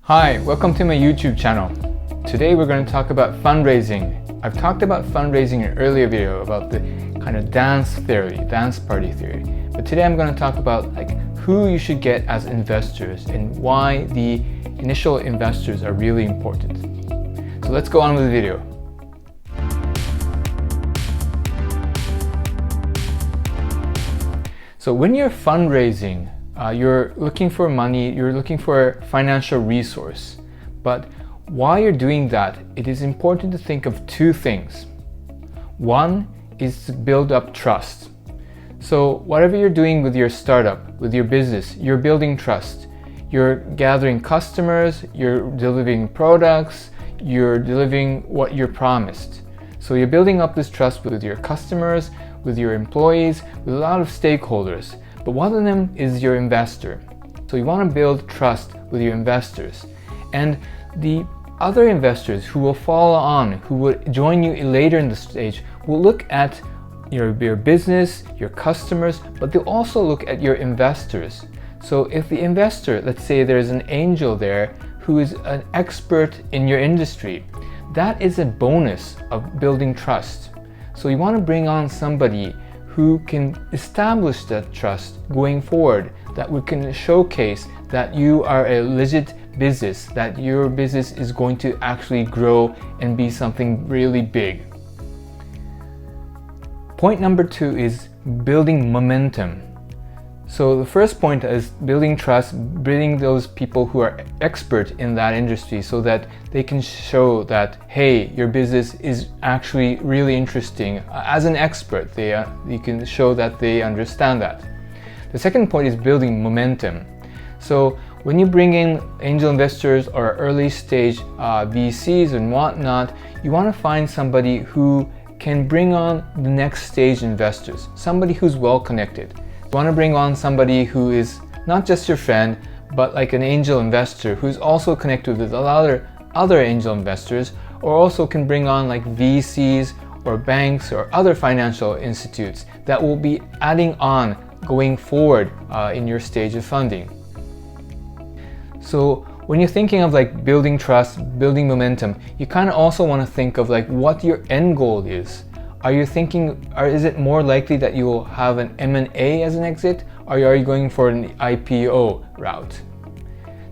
Hi, welcome to my YouTube channel. Today we're going to talk about fundraising. I've talked about fundraising in an earlier video about the kind of dance party theory. But today I'm going to talk about who you should get as investors and why the initial investors are really important. So let's go on with the video. So when you're fundraising, you're looking for money, you're looking for a financial resource. But while you're doing that, it is important to think of two things. One is to build up trust. So whatever you're doing with your startup, with your business, you're building trust. You're gathering customers, you're delivering products, you're delivering what you're promised. So you're building up this trust with your customers, with your employees, with a lot of stakeholders. But one of them is your investor. So you want to build trust with your investors. And the other investors who will follow on, who will join you later in the stage, will look at your business, your customers, but they'll also look at your investors. So if the investor, let's say there's an angel there who is an expert in your industry, that is a bonus of building trust. So you want to bring on somebody who can establish that trust going forward, that we can showcase that you are a legit business, that your business is going to actually grow and be something really big. Point number 2 is building momentum. So the first point is building trust, bringing those people who are expert in that industry so that they can show that, hey, your business is actually really interesting. As an expert, you can show that they understand that. The second point is building momentum. So when you bring in angel investors or early stage VCs and whatnot, you want to find somebody who can bring on the next stage investors, somebody who's well connected. You want to bring on somebody who is not just your friend, but like an angel investor who's also connected with a lot of other angel investors, or also can bring on like VCs or banks or other financial institutes that will be adding on going forward in your stage of funding. So when you're thinking of building trust, building momentum, you kind of also want to think of what your end goal is. Are you thinking, is it more likely that you will have an M&A as an exit, or are you going for an IPO route?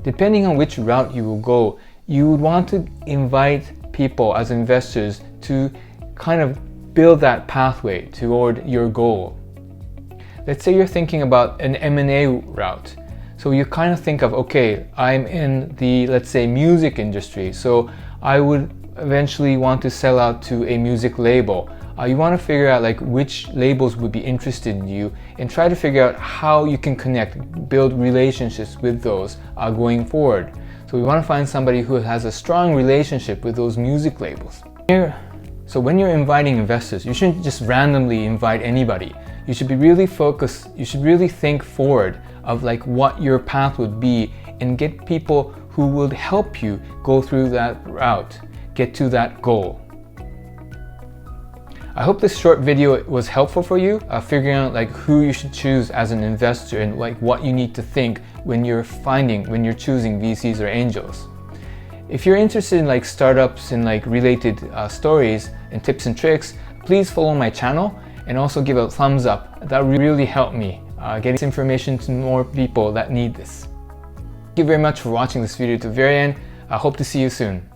Depending on which route you will go, you would want to invite people as investors to kind of build that pathway toward your goal. Let's say you're thinking about an M&A route. So you kind of think of, okay, I'm in the, let's say, music industry, so I would eventually want to sell out to a music label. You want to figure out which labels would be interested in you and try to figure out how you can connect, build relationships with those going forward. So we want to find somebody who has a strong relationship with those music labels. So when you're inviting investors, you shouldn't just randomly invite anybody. You should be really focused, you should really think forward of what your path would be and get people who will help you go through that route, get to that goal. I hope this short video was helpful for you, figuring out who you should choose as an investor and what you need to think when you're choosing VCs or angels. If you're interested in startups and related stories and tips and tricks, please follow my channel and also give a thumbs up. That would really help me get this information to more people that need this. Thank you very much for watching this video to the very end. I hope to see you soon.